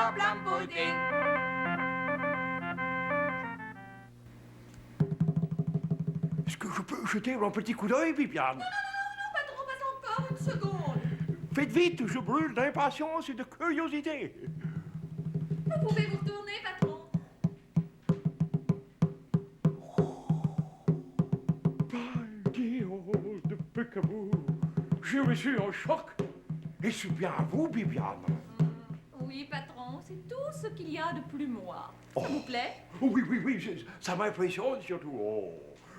Major Plum Pudding. Est-ce que je peux jeter un petit coup d'œil, Bibiane? Non, patron, pas encore une seconde. Faites vite, je brûle d'impatience et de curiosité. Vous pouvez vous retourner, patron. By the old Peekaboo, j'ai reçu un choc. Est-ce bien à vous, Bibiane? Oui, patron, c'est tout ce qu'il y a de plus moi. Ça vous plaît? Oui, oui, oui, ça m'impressionne surtout. Oh,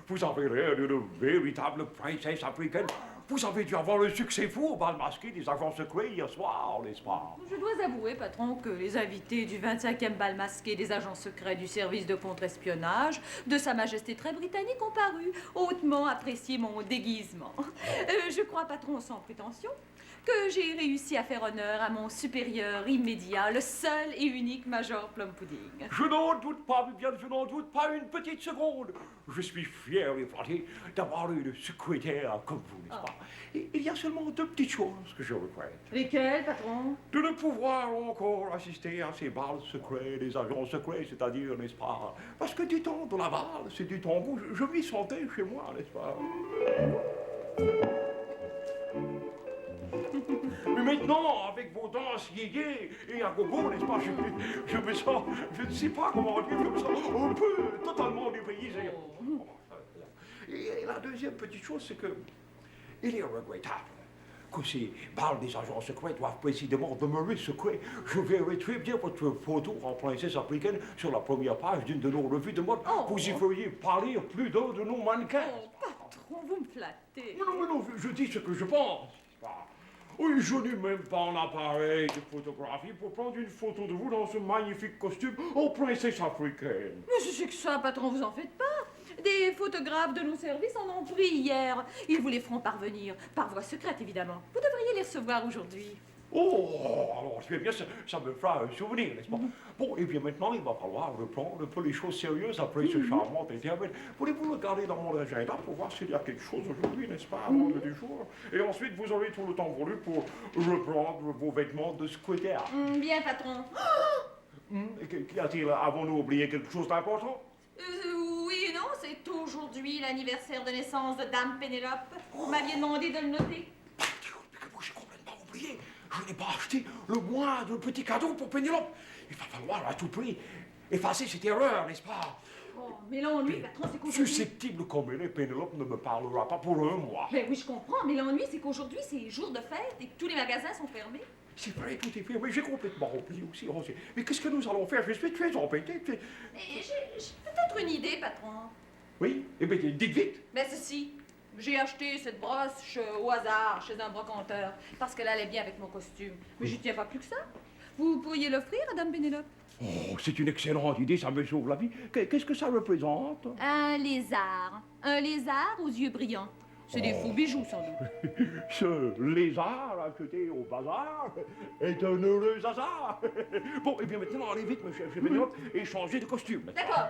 vous avez l'air d'une véritable princesse africaine. Vous avez dû avoir le succès fou au bal masqué des agents secrets hier soir, n'est-ce pas? Je dois avouer, patron, que les invités du 25e bal masqué des agents secrets du service de contre-espionnage de Sa Majesté très britannique ont paru hautement apprécier mon déguisement. Je crois, patron, sans prétention, que j'ai réussi à faire honneur à mon supérieur immédiat, le seul et unique Major Plum Pudding. Je n'en doute pas, Viviane, je n'en doute pas une petite seconde. Je suis fier et flatté d'avoir eu le secrétaire comme vous, n'est-ce pas? Et il y a seulement deux petites choses que je regrette. Lesquelles, patron? De ne pouvoir encore assister à ces bals secrets, des agents secrets, c'est-à-dire, n'est-ce pas? Parce que du temps de la balle, c'est du temps où je m'y sentais chez moi, n'est-ce pas? Mais maintenant, avec vos danses yéyé et à gogo, n'est-ce pas, je me sens, je ne sais pas comment dire, je me sens un peu totalement dépaysé. Et la deuxième petite chose, c'est que il est regrettable que ces balles des agents secrets doivent précisément demeurer secrets. Je verrai très bien votre photo en princesse africaine sur la première page d'une de nos revues de mode. Oh. Vous y feriez parler plus d'un de nos mannequins. Oh, patron, vous me flattez. Mais non, je dis ce que je pense. Oui, je n'ai même pas un appareil de photographie pour prendre une photo de vous dans ce magnifique costume en princesse africaine. Mais c'est que ça, patron, vous en faites pas. Des photographes de nos services en ont pris hier. Ils vous les feront parvenir, par voie secrète évidemment. Vous devriez les recevoir aujourd'hui. Oh, alors très bien, ça me fera un souvenir, n'est-ce pas? Bon, et bien maintenant, il va falloir reprendre un peu les choses sérieuses après ce charmant intermède. Voulez-vous regarder dans mon agenda pour voir s'il y a quelque chose aujourd'hui, n'est-ce pas, à l'ordre du jour? Et ensuite, vous aurez tout le temps voulu pour reprendre vos vêtements de secrétaire. Bien, patron. Qu'y a-t-il? Avons-nous oublié quelque chose d'important? Oui et non, c'est aujourd'hui l'anniversaire de naissance de Dame Pénélope. Vous m'aviez demandé de le noter. J'ai complètement oublié. Je n'ai pas acheté le moindre petit cadeau pour Pénélope. Il va falloir à tout prix effacer cette erreur, n'est-ce pas? Oh, mais l'ennui, patron, c'est qu'aujourd'hui... Susceptible comme elle est, Pénélope ne me parlera pas pour un mois. Ben oui, je comprends, mais l'ennui, c'est qu'aujourd'hui, c'est jour de fête et que tous les magasins sont fermés. C'est vrai, tout est fait. Oui, j'ai complètement oublié aussi, Rosé. Mais qu'est-ce que nous allons faire? Je suis très embêté. Mais j'ai peut-être une idée, patron. Oui? Eh bien, dites vite. Ben ceci. J'ai acheté cette broche au hasard chez un brocanteur parce qu'elle allait bien avec mon costume. Mais j'y tiens pas plus que ça. Vous pourriez l'offrir à Dame Pénélope? Oh, c'est une excellente idée, ça me sauve la vie. Qu'est-ce que ça représente? Un lézard. Un lézard aux yeux brillants. C'est des faux bijoux, sans doute. Ce lézard acheté au bazar est un heureux hasard. Bon, et bien maintenant, allez vite, monsieur Pénélope, et changez de costume. D'accord.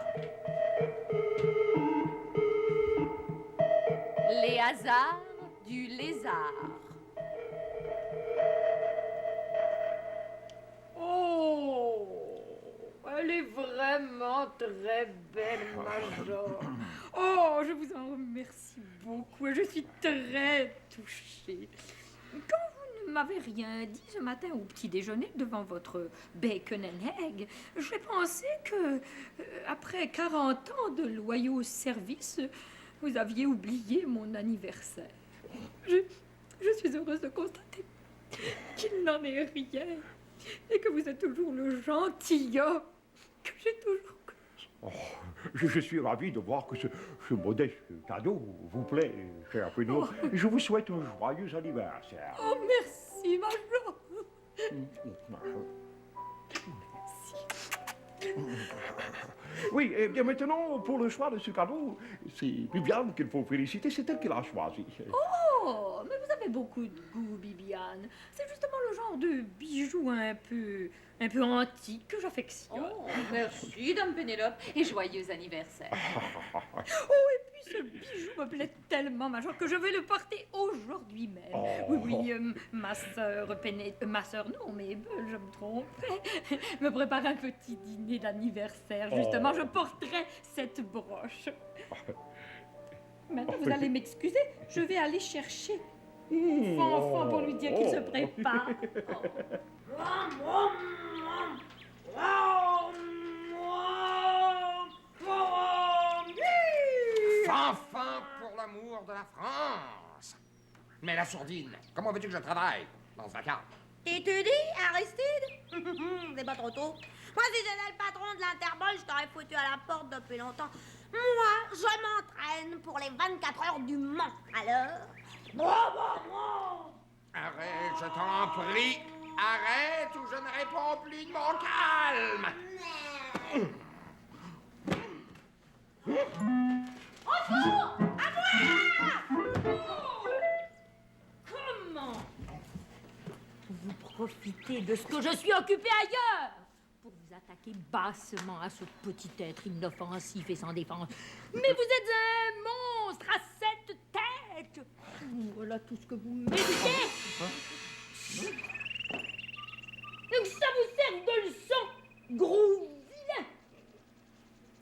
Les hasards du lézard. Oh, elle est vraiment très belle, Major. Oh, je vous en remercie beaucoup et je suis très touchée. Quand vous ne m'avez rien dit ce matin au petit déjeuner devant votre bacon and egg, j'ai pensé que, après 40 ans de loyaux services, vous aviez oublié mon anniversaire. Je suis heureuse de constater qu'il n'en est rien et que vous êtes toujours le gentilhomme que j'ai toujours connu. Oh, je suis ravi de voir que ce modeste cadeau vous plaît, cher Pénélope. Je vous souhaite un joyeux anniversaire. Oh, merci, Major. Oui, et bien maintenant, pour le choix de ce cadeau, c'est Bibiane qu'il faut féliciter, c'est elle qui l'a choisi. Oh, mais vous avez beaucoup de goût, Bibiane. C'est justement le genre de bijoux un peu antique que j'affectionne. Oh, merci, Dame Pénélope, et joyeux anniversaire. Oh, et puis Ce bijou me plaît tellement, Major, que je vais le porter aujourd'hui même. Oui, ma sœur ma sœur, non, mais je me trompais, me prépare un petit dîner d'anniversaire. Justement, je porterai cette broche. Maintenant, vous allez m'excuser, je vais aller chercher Fanfan pour lui dire qu'il se prépare. Fanfan pour l'amour de la France. Mais la sourdine, comment veux-tu que je travaille dans ce vacarme? Et tu dis, Aristide? C'est pas trop tôt. Moi, si j'étais le patron de l'Interbol, je t'aurais foutu à la porte depuis longtemps. Moi, je m'entraîne pour les 24 heures du Mans. Alors? Arrête, je t'en prie. Arrête ou je ne réponds plus de mon calme. Comment vous profitez de ce que je suis occupée ailleurs pour vous attaquer bassement à ce petit être inoffensif et sans défense. Mais vous êtes un monstre à 7 têtes. Voilà tout ce que vous méritez. Donc ça vous sert de leçon, gros vilain.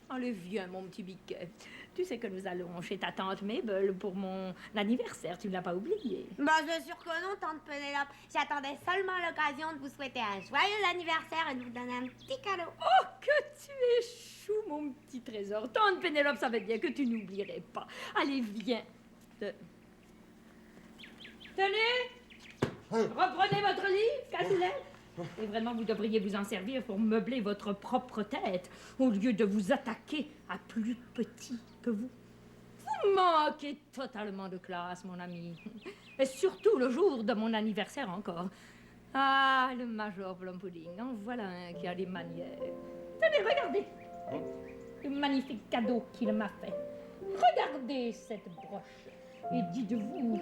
Allez, viens, mon petit biquet. Tu sais que nous allons chez ta tante Mabel pour mon anniversaire, tu ne l'as pas oublié. Bah, c'est sûr que non, tante Pénélope. J'attendais seulement l'occasion de vous souhaiter un joyeux anniversaire et de vous donner un petit cadeau. Oh, que tu es chou, mon petit trésor. Tante Pénélope savait bien que tu n'oublierais pas. Allez, viens. Tenez, reprenez votre livre, Cassoulet. Et vraiment, vous devriez vous en servir pour meubler votre propre tête, au lieu de vous attaquer à plus petit que vous. Vous manquez totalement de classe, mon ami. Et surtout le jour de mon anniversaire encore. Ah, le Major Plum-Pudding, en voilà un qui a les manières. Tenez, regardez. Le magnifique cadeau qu'il m'a fait. Regardez cette broche. Et dites-vous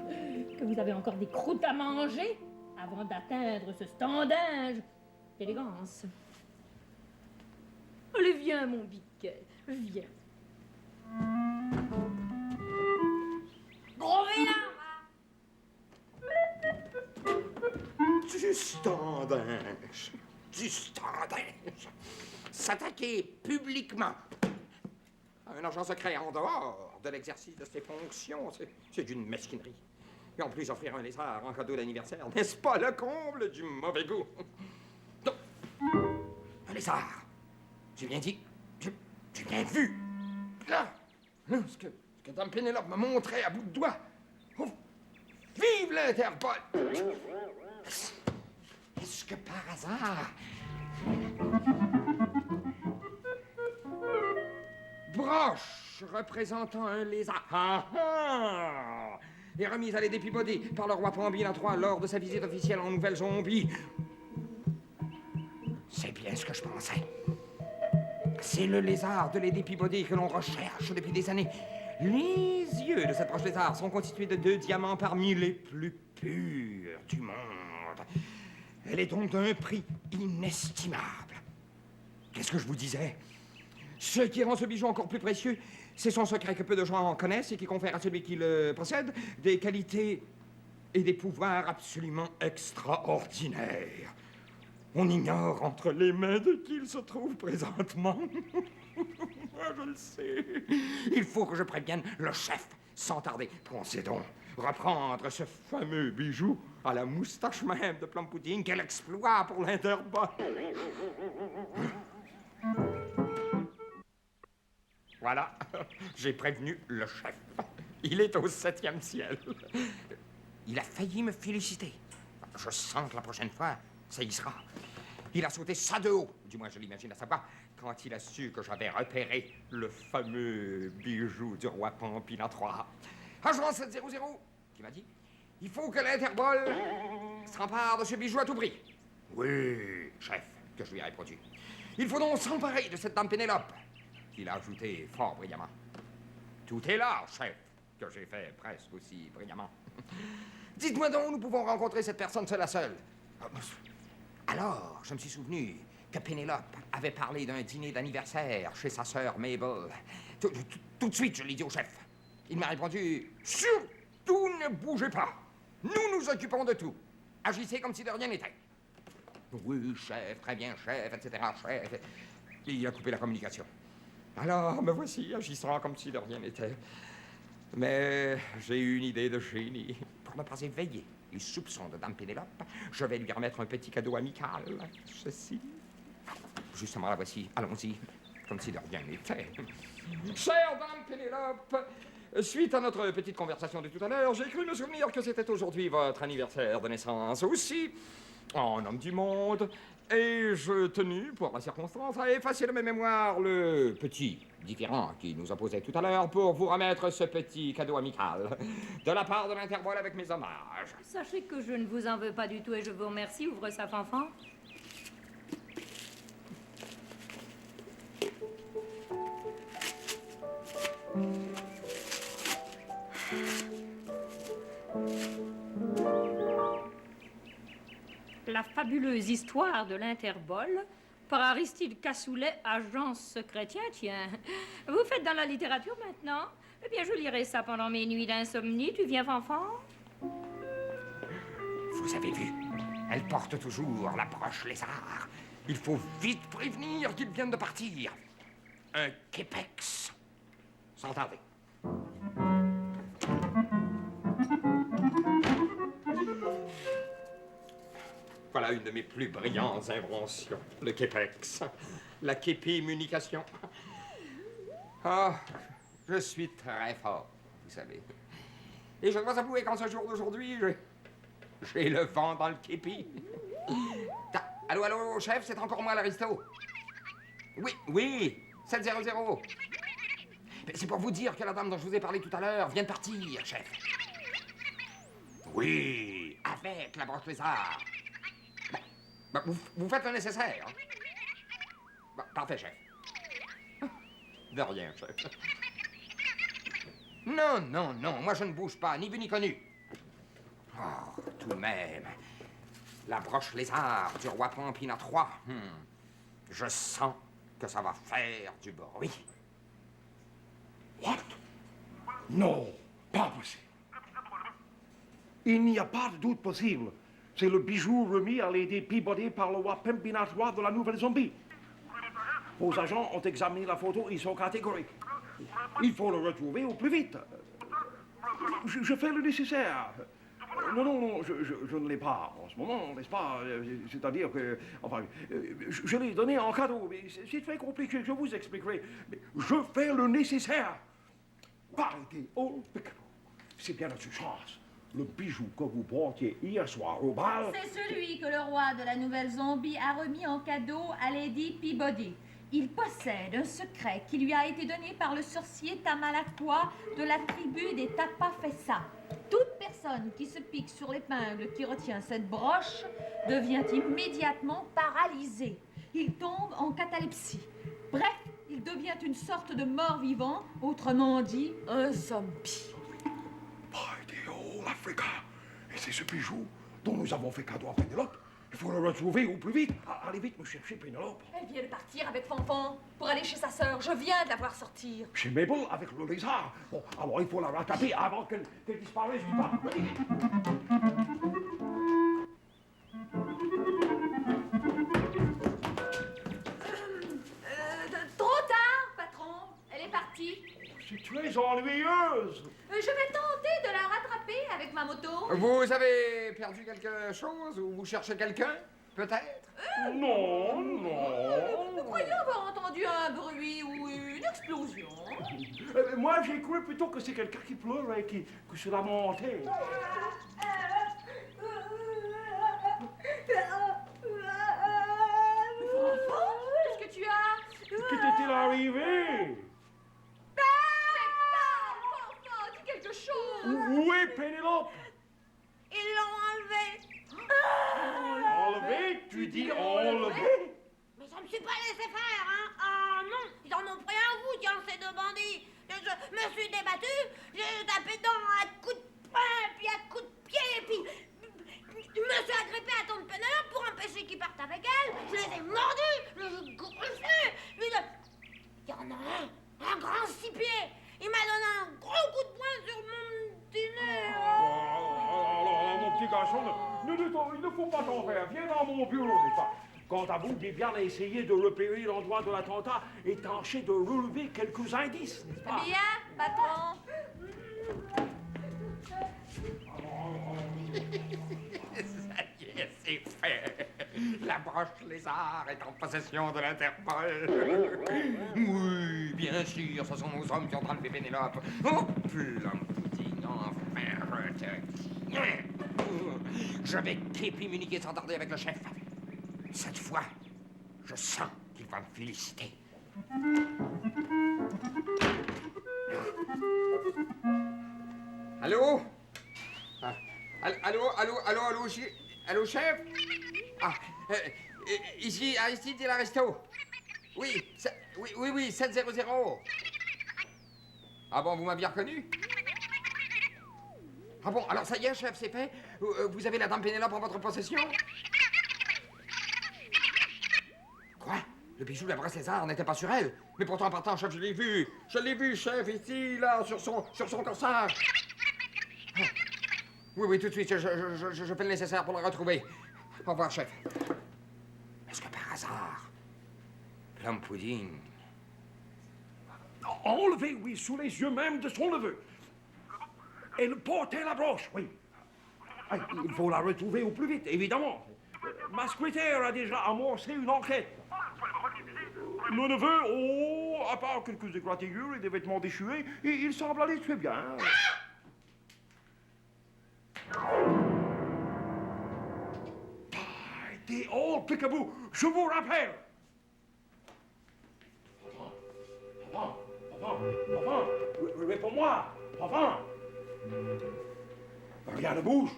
que vous avez encore des croûtes à manger avant d'atteindre ce standinge d'élégance. Allez, viens, mon biquet, viens. Gros vilain, Du standinge. Du standinge. S'attaquer publiquement à un agent secret en dehors de l'exercice de ses fonctions, c'est d'une mesquinerie. Et en plus, offrir un lézard en cadeau d'anniversaire, n'est-ce pas le comble du mauvais goût? Donc, un lézard. J'ai bien dit, j'ai bien vu. Là, ce que Dame Pénélope m'a montré à bout de doigt. Oh, vive l'Interpol! Est-ce que par hasard... broche représentant un lézard. Et remise à Lady Peabody par le roi Pambina III lors de sa visite officielle en Nouvelle-Zombie. C'est bien ce que je pensais. C'est le lézard de Lady Peabody que l'on recherche depuis des années. Les yeux de cette broche lézard sont constitués de 2 diamants parmi les plus purs du monde. Elle est donc d'un prix inestimable. Qu'est-ce que je vous disais? Ce qui rend ce bijou encore plus précieux, c'est son secret que peu de gens en connaissent et qui confère à celui qui le possède des qualités et des pouvoirs absolument extraordinaires. On ignore entre les mains de qui il se trouve présentement. Je le sais. Il faut que je prévienne le chef sans tarder. Pensez donc, reprendre ce fameux bijou à la moustache même de Plum-Pudding. Quel exploit pour l'Interbol. Voilà, j'ai prévenu le chef. Il est au 7e ciel. Il a failli me féliciter. Je sens que la prochaine fois, ça y sera. Il a sauté ça de haut, du moins je l'imagine à sa voix, quand il a su que j'avais repéré le fameux bijou du roi Pambina III. Agent 700, qui m'a dit, il faut que l'Interbol s'empare de ce bijou à tout prix. Oui, chef, que je lui ai répondu. Il faut donc s'emparer de cette dame Pénélope. Il a ajouté fort brillamment. Tout est là, chef, que j'ai fait presque aussi brillamment. Dites-moi donc, nous pouvons rencontrer cette personne seule à seule. Alors, je me suis souvenu que Pénélope avait parlé d'un dîner d'anniversaire chez sa sœur Mabel. Tout de suite, je l'ai dit au chef. Il m'a répondu, surtout ne bougez pas. Nous nous occupons de tout. Agissez comme si de rien n'était. Oui, chef, très bien, chef, etc., chef. Et il a coupé la communication. Alors, me voici, agissant comme si de rien n'était. Mais j'ai eu une idée de génie. Pour ne pas éveiller les soupçons de Dame Pénélope, je vais lui remettre un petit cadeau amical. Ceci. Justement, la voici. Allons-y. Comme si de rien n'était. Chère Dame Pénélope, suite à notre petite conversation de tout à l'heure, j'ai cru me souvenir que c'était aujourd'hui votre anniversaire de naissance. Aussi, en homme du monde, ai-je tenu, pour la circonstance, à effacer de ma mémoire le petit différend qui nous opposait tout à l'heure pour vous remettre ce petit cadeau amical de la part de l'Interpol avec mes hommages. Sachez que je ne vous en veux pas du tout et je vous remercie. Ouvre ça, Fanfan. La fabuleuse histoire de l'Interpol par Aristide Cassoulet, agent secret. Tiens. Vous faites dans la littérature maintenant? Eh bien, je lirai ça pendant mes nuits d'insomnie. Tu viens, Fanfan? Vous avez vu, elle porte toujours la broche lézard. Il faut vite prévenir qu'ils viennent de partir. Un Képex. Sans tarder. Voilà une de mes plus brillantes inventions, le Képex. La képimunication. Ah, je suis très fort, vous savez. Et je dois avouer qu'en ce jour d'aujourd'hui, j'ai le vent dans le képi. Allô, allô, chef, c'est encore moi, l'aristo. Oui, 700. C'est pour vous dire que la dame dont je vous ai parlé tout à l'heure vient de partir, chef. Oui, avec la broche lézard. Vous faites le nécessaire. Parfait, chef. De rien, chef. Non, moi je ne bouge pas, ni vu ni connu. Oh, tout de même. La broche lézard du roi Pampina III. Je sens que ça va faire du bruit. What? Non, pas possible. Il n'y a pas de doute possible. C'est le bijou remis à Lady Peabody par le roi Pampina III de la Nouvelle Zombie. Vos agents ont examiné la photo, ils sont catégoriques. Il faut le retrouver au plus vite. Je fais le nécessaire. Non, je ne l'ai pas en ce moment, n'est-ce pas? C'est-à-dire que, enfin, je l'ai donné en cadeau, mais c'est très compliqué, je vous expliquerai. Mais je fais le nécessaire. Arrêtez, oh, c'est bien notre chance. Le bijou que vous portiez hier soir au bal... C'est celui que le roi de la Nouvelle Zombie a remis en cadeau à Lady Peabody. Il possède un secret qui lui a été donné par le sorcier Tamalaqua de la tribu des Tapafessa. Toute personne qui se pique sur l'épingle qui retient cette broche devient immédiatement paralysée. Il tombe en catalepsie. Bref, il devient une sorte de mort-vivant, autrement dit, un zombie. By l'Africa. Et c'est ce bijou dont nous avons fait cadeau à Pénélope. Il faut le retrouver au plus vite. Allez vite me chercher Pénélope. Elle vient de partir avec Fanfan pour aller chez sa sœur. Je viens de la voir sortir. Chez Mabel avec le lézard. Bon, alors il faut la rattraper avant qu'elle disparaisse du pas. Trop tard, patron. Elle est partie. C'est très ennuyeuse. Je vais tenter de la rattraper avec ma moto. Vous avez perdu quelque chose ou vous cherchez quelqu'un, peut-être? Non. Nous croyons avoir entendu un bruit ou une explosion. Moi, j'ai cru plutôt que c'est quelqu'un qui pleurait, que se lamentait. Qu'est-ce que tu as? Qu'est-il arrivé? Dis quelque chose. Où est Pénélope? Ils l'ont enlevé. Enlevé? Tu dis enlevé? Mais je me suis pas laissé faire, hein. Ah non, ils en ont pris un goût, tiens, ces deux bandits. Je me suis débattue, j'ai tapé dedans à coups de poing, puis à coups de pied, puis je me suis agrippée à Tante Pénélope pour empêcher qu'ils partent avec elle. Je les ai mordus, je les ai griffés. Il y en a un grand 6 pieds. Il m'a donné un gros coup de poing petit garçon, il ne faut pas t'en faire. Viens dans mon bureau, n'est-ce pas? Quant à vous, Viviane a essayé de repérer l'endroit de l'attentat et tâchez de relever quelques indices, n'est-ce pas? Bien, patron. Ça y est, c'est fait. La broche lézard est en possession de l'Interpol. Oui, bien sûr, ce sont nos hommes qui ont enlevé Pénélope. Oh, plum pudding, enfin, je te tiens. Je vais communiquer sans tarder avec le chef. Cette fois, je sens qu'il va me féliciter. Allô? Ah, allô, chef? Ah, ici, Aristide de la Resto. Oui, oui, 700. Ah bon, vous m'aviez reconnu? Ah bon, alors ça y est, chef, c'est fait? Vous avez la dame Pénélope en votre possession? Quoi? Le bijou de la brosse lézard n'était pas sur elle? Mais pourtant, en partant, chef, je l'ai vu. Je l'ai vu, chef, ici, là, sur son corsage. Ah. Oui, tout de suite, je fais le nécessaire pour le retrouver. Au revoir, chef. Est-ce que par hasard, Plum Pudding... Enlevé, oui, sous les yeux même de son neveu. Et le porter la broche, oui. Ah, il faut la retrouver au plus vite, évidemment. Ma secrétaire a déjà amorcé une enquête. Le neveu, à part quelques égratignures et des vêtements déchirés, il semble aller très bien. T'es all Peekaboo, je vous rappelle. Papa, réponds-moi, papa. Rien ne bouge.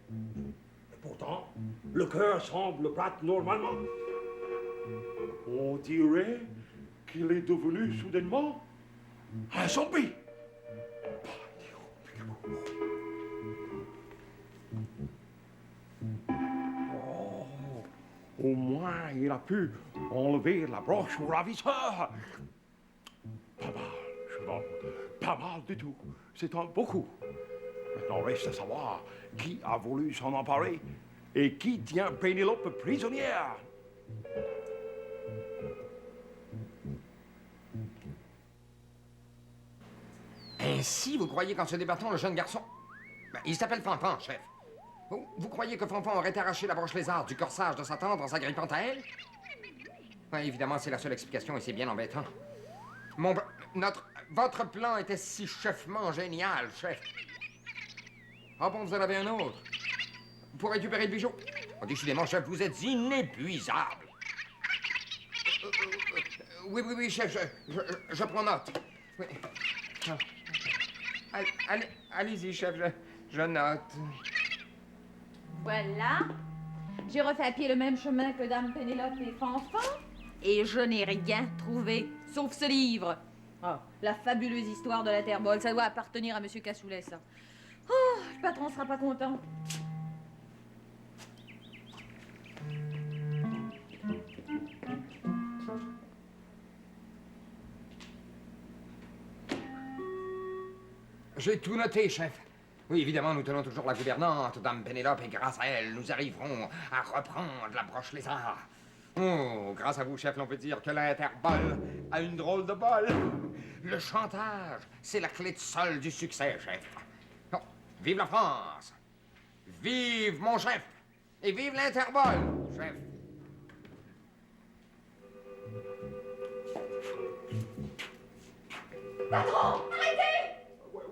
Et pourtant, le cœur semble battre normalement. On dirait qu'il est devenu soudainement un zombie. Oh, au moins, il a pu enlever la broche au ravisseur. Pas mal, cheval. Pas mal du tout. C'est un beau coup. Maintenant, reste à savoir qui a voulu s'en emparer et qui tient Pénélope prisonnière. Ainsi, vous croyez qu'en se débattant, le jeune garçon... Ben, il s'appelle Fanfan, chef. Vous croyez que Fanfan aurait arraché la broche lézard du corsage de sa tante en s'agrippant à elle? Ouais, évidemment, c'est la seule explication et c'est bien embêtant. Votre plan était si chefement génial, chef. Ah bon, vous en avez un autre? Pour récupérer le bijou? Oh, décidément, chef, vous êtes inépuisable. Oui, chef, je prends note. Oui. Allez-y, chef, je note. Voilà. J'ai refait à pied le même chemin que Dame Pénélope et Fanfan. Et je n'ai rien trouvé, sauf ce livre. Oh, la fabuleuse histoire de la Terre-Bolle. Ça doit appartenir à Monsieur Cassoulet, ça. Oh, le patron sera pas content. J'ai tout noté, chef. Oui, évidemment, nous tenons toujours la gouvernante, Dame Pénélope, et grâce à elle, nous arriverons à reprendre la broche lézard. Oh, grâce à vous, chef, l'on peut dire que l'Interpol a une drôle de bol. Le chantage, c'est la clé de sol du succès, chef. Oh, vive la France! Vive mon chef! Et vive l'Interpol, chef! Patron, arrêtez!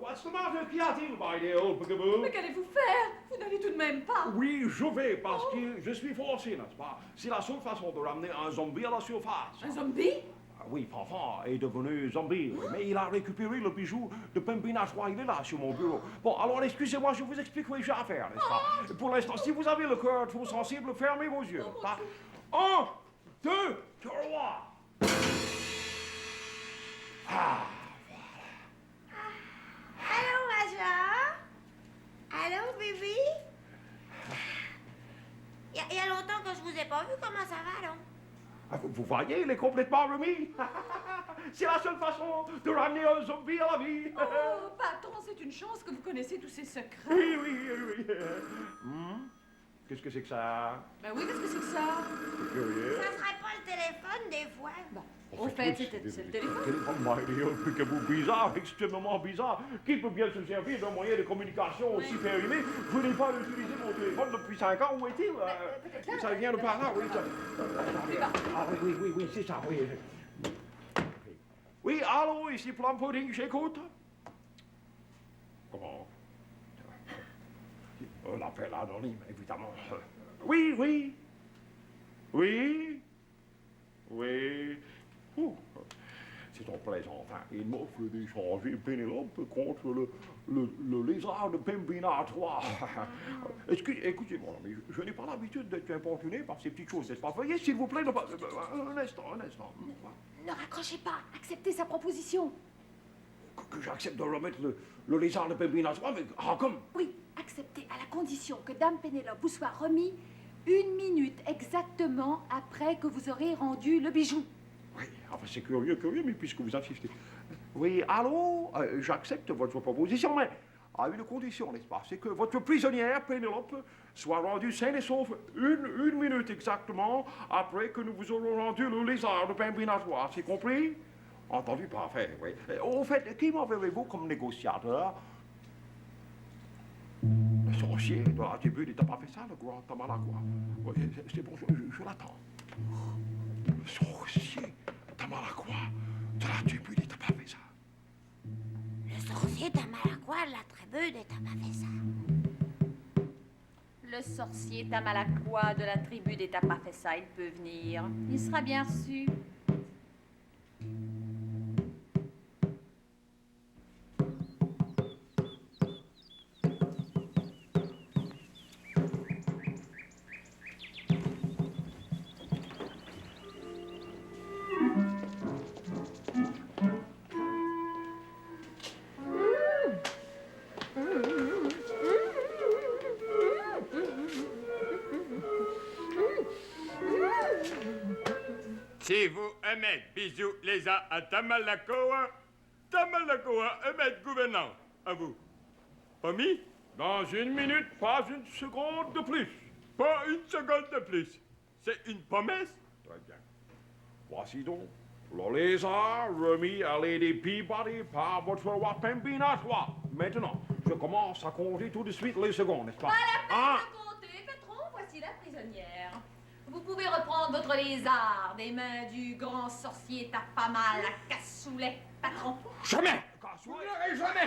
What's the matter? Qu'y a-t-il, my dear old Peekaboo? Mais qu'allez-vous faire? Vous n'allez tout de même pas. Oui, je vais, parce que je suis forcé, n'est-ce pas? C'est la seule façon de ramener un zombie à la surface. Un zombie? Ah oui, Fanfan est devenu zombie, mais il a récupéré le bijou de Pimpina Joie, il est là, sur mon bureau. Bon, alors excusez-moi, je vous explique ce que j'ai à faire, n'est-ce pas? Pour l'instant, si vous avez le cœur trop sensible, fermez vos yeux, n'est-ce pas? 1, 2, 3. Ah, Allô, Major? Allô, bébé? Il y a longtemps que je vous ai pas vu. Comment ça va, donc? vous voyez, il est complètement remis. C'est la seule façon de ramener un zombie à la vie. Oh, patron, c'est une chance que vous connaissez tous ces secrets. Oui, oui, oui. Qu'est-ce que c'est que ça? Ben oui, qu'est-ce que c'est que ça? C'est curieux. Ça serait pas le téléphone des fois? Bon, au fait, c'est le téléphone. Il est un peu bizarre, extrêmement bizarre. Qui peut bien se servir d'un moyen de communication aussi périmé? Je n'ai pas utilisé mon téléphone depuis 5 ans. Où est-il? Ça vient de par là, oui. Ah oui, c'est ça, oui. Oui, allô, ici Plum Pudding, j'écoute. Comment? L'appel anonyme, évidemment. Oui. C'est en plaisantin. Il m'offre d'échanger Pénélope contre le lézard de Pembina 3. Écoutez, mon ami, je n'ai pas l'habitude d'être importuné par ces petites choses, n'est-ce pas? Veuillez, s'il vous plaît, ne pas... Un instant. Ne raccrochez pas, acceptez sa proposition. Que j'accepte de remettre le lézard de Pembina 3, mais comme? Oui, acceptez à la condition que Dame Pénélope vous soit remis 1 minute exactement après que vous aurez rendu le bijou. Oui, enfin c'est curieux, mais puisque vous insistez. Oui, allô, j'accepte votre proposition, mais à une condition, n'est-ce pas? C'est que votre prisonnière, Pénélope, soit rendue saine et sauve une minute exactement après que nous vous aurons rendu le lézard de Pembina 3. C'est compris? Entendu, parfait, oui. Au fait, qui m'enverrez-vous comme négociateur? Le sorcier de la tribu des Tapafessa, le grand Tamalaqua. Oui, c'est bon, je l'attends. Le sorcier Tamalaqua de la tribu des Tapafessa. Le sorcier Tamalaqua de la tribu des Tapafessa. Le sorcier Tamalaqua de la tribu des Tapafessa, il peut venir. Il sera bien reçu. Si vous aimez bisous les uns à Tamalakoa, aimez gouvernant. À vous. Pas mis? Dans 1 minute, pas 1 seconde de plus. Pas 1 seconde de plus. C'est une promesse? Très bien. Voici donc le lézard remis à Lady Peabody par votre roi Pembina 3. Maintenant, je commence à compter tout de suite les secondes, n'est-ce pas? Pas la peine de compter, patron, voici la prisonnière. Vous pouvez reprendre votre lézard des mains du grand sorcier Tapamal à cassoulet, patron. Jamais! Jamais!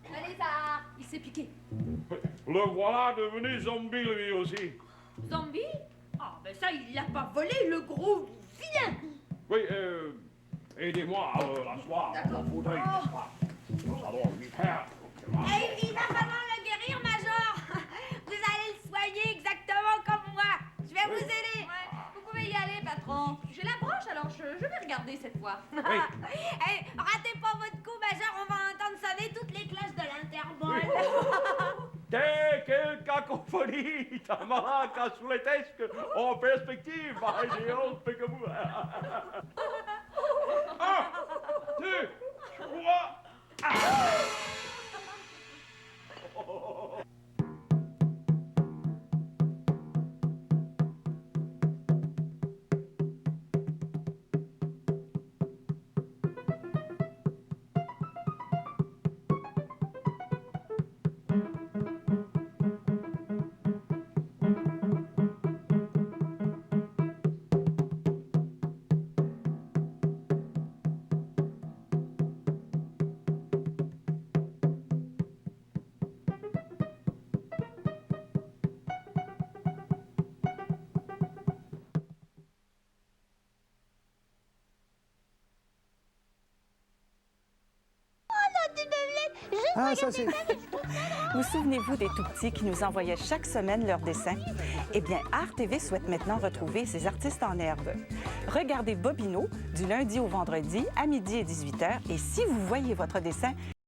Le lézard, il s'est piqué. Le voilà devenu zombie lui aussi. Zombie? Ah, ben ça, il l'a pas volé, le gros vilain! Oui, aidez-moi à l'asseoir dans mon fauteuil, n'est-ce pas? Nous allons lui faire. Il va falloir le guérir, Major. Vous allez le soigner exactement comme moi. Je vais vous aider. Ouais, vous pouvez y aller, patron. J'ai la broche, alors je vais regarder cette fois. Oui. Hey, ratez pas votre coup, Major. On va entendre sonner toutes les cloches de l'Interbol. Quelle cacophonie! Tamaraca souletesque en perspective, j'ai honte que vous. 1, 2, 3. Ah, ça c'est... Vous souvenez-vous des tout-petits qui nous envoyaient chaque semaine leurs dessins? Eh bien, Art TV souhaite maintenant retrouver ces artistes en herbe. Regardez Bobino du lundi au vendredi à midi et 18h. Et si vous voyez votre dessin,